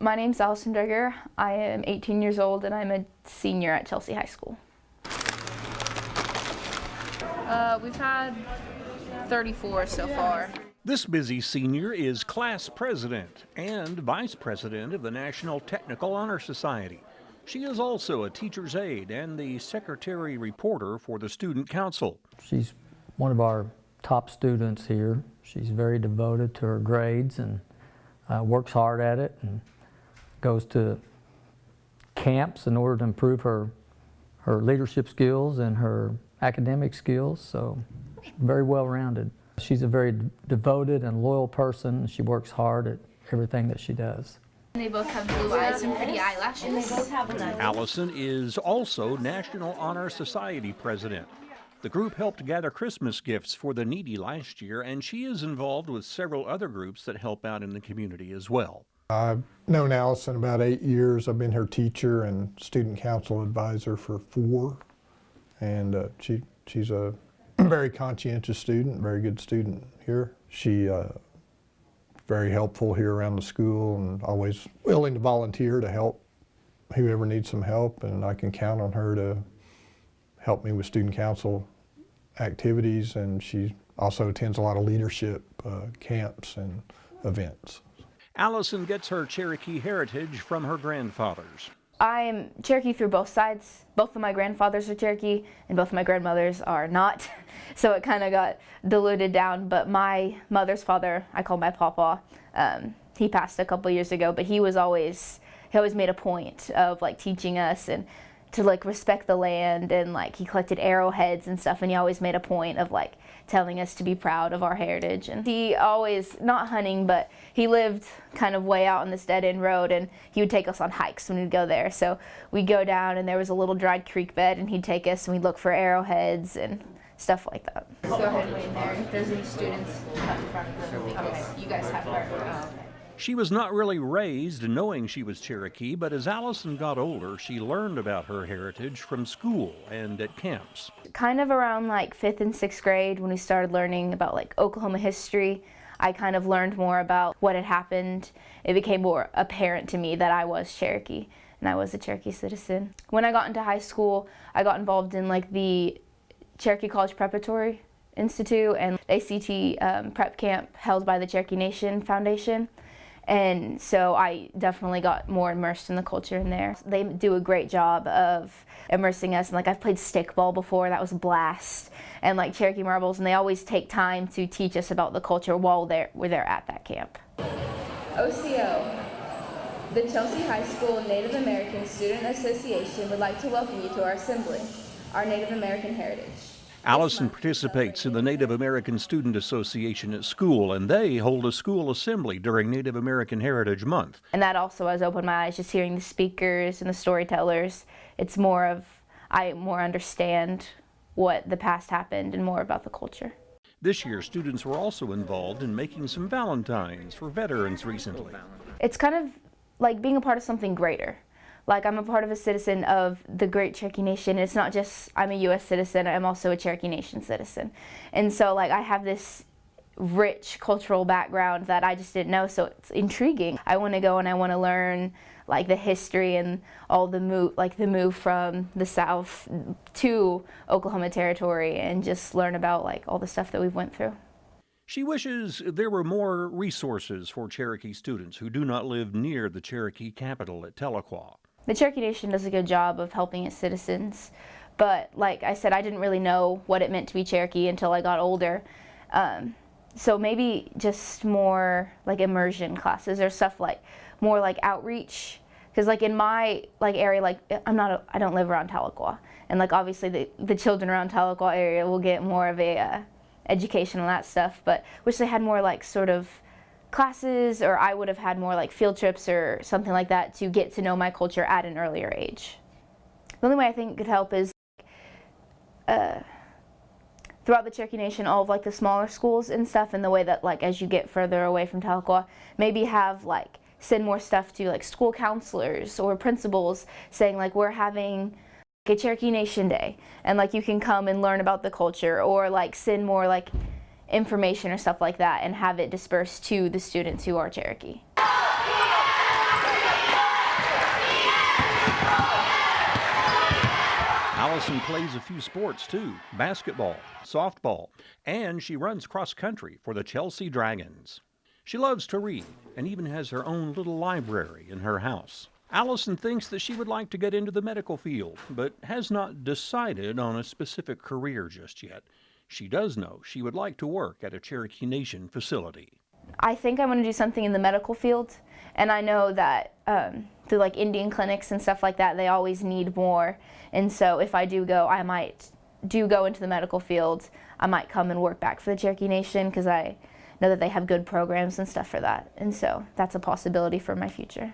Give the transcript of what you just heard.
My name's Allison Draeger. I am 18 years old and I'm a senior at Cherokee High School. We've had 34 so far. This busy senior is class president and vice president of the National Technical Honor Society. She is also a teacher's aide and the secretary reporter for the Student Council. She's one of our top students here. She's very devoted to her grades and works hard at it and goes to camps in order to improve her leadership skills and her academic skills, so she's very well-rounded. She's a very devoted and loyal person. She works hard at everything that she does. They both have blue eyes and pretty eyelashes. Allison is also National Honor Society president. The group helped gather Christmas gifts for the needy last year, and she is involved with several other groups that help out in the community as well. I've known Allison about 8 years. I've been her teacher and student council advisor for 4. And she's a very conscientious student, very good student here. She very helpful here around the school and always willing to volunteer to help whoever needs some help, and I can count on her to help me with student council activities, and she also attends a lot of leadership camps and events. Allison gets her Cherokee heritage from her grandfathers. I am Cherokee through both sides. Both of my grandfathers are Cherokee and both of my grandmothers are not. So it kind of got diluted down, but my mother's father, I call my papa, he passed a couple years ago, but he always made a point of like teaching us and to like respect the land, and like he collected arrowheads and stuff, and he always made a point of like telling us to be proud of our heritage. And he always, not hunting, but he lived kind of way out on this dead-end road, and he would take us on hikes when we'd go there. So we'd go down and there was a little dried creek bed, and he'd take us and we'd look for arrowheads and stuff like that. Go ahead and wait in there. If there's any students up in front of them, okay, you guys have her. She was not really raised knowing she was Cherokee, but as Allison got older, she learned about her heritage from school and at camps. Kind of around like 5th and 6th grade, when we started learning about like Oklahoma history, I kind of learned more about what had happened. It became more apparent to me that I was Cherokee and I was a Cherokee citizen. When I got into high school, I got involved in like the Cherokee College Preparatory Institute and ACT prep camp held by the Cherokee Nation Foundation. And so I definitely got more immersed in the culture in there. They do a great job of immersing us, and like I've played stickball before, that was a blast, and like Cherokee marbles, and they always take time to teach us about the culture while we're there at that camp. OCO, the Cherokee High School Native American Student Association would like to welcome you to our assembly, our Native American heritage. Allison participates in the Native American Student Association at school, and they hold a school assembly during Native American Heritage Month. And that also has opened my eyes, just hearing the speakers and the storytellers. It's more of, I more understand what the past happened and more about the culture. This year, students were also involved in making some valentines for veterans recently. It's kind of like being a part of something greater. Like, I'm a part of a citizen of the great Cherokee Nation. It's not just I'm a U.S. citizen, I'm also a Cherokee Nation citizen. And so like I have this rich cultural background that I just didn't know, so it's intriguing. I want to go and I want to learn like the history and all the move from the South to Oklahoma Territory, and just learn about like all the stuff that we've went through. She wishes there were more resources for Cherokee students who do not live near the Cherokee capital at Tahlequah. The Cherokee Nation does a good job of helping its citizens, but like I said, I didn't really know what it meant to be Cherokee until I got older. So maybe just more like immersion classes or stuff like more like outreach, because like in my like area, like I don't live around Tahlequah, and like obviously the children around Tahlequah area will get more of a education on that stuff, but wish they had more like sort of classes, or I would have had more like field trips or something like that to get to know my culture at an earlier age. The only way I think could help is throughout the Cherokee Nation, all of like the smaller schools and stuff, and the way that like as you get further away from Tahlequah, maybe have like send more stuff to like school counselors or principals saying like we're having a Cherokee Nation Day, and like you can come and learn about the culture, or like send more like information or stuff like that and have it dispersed to the students who are Cherokee. Allison plays a few sports too, basketball, softball, and she runs cross country for the Chelsea Dragons. She loves to read and even has her own little library in her house. Allison thinks that she would like to get into the medical field, but has not decided on a specific career just yet. She does know she would like to work at a Cherokee Nation facility. I think I want to do something in the medical field, and I know that through like Indian clinics and stuff like that, they always need more. And so if I do go, I might go into the medical field. I might come and work back for the Cherokee Nation because I know that they have good programs and stuff for that. And so that's a possibility for my future.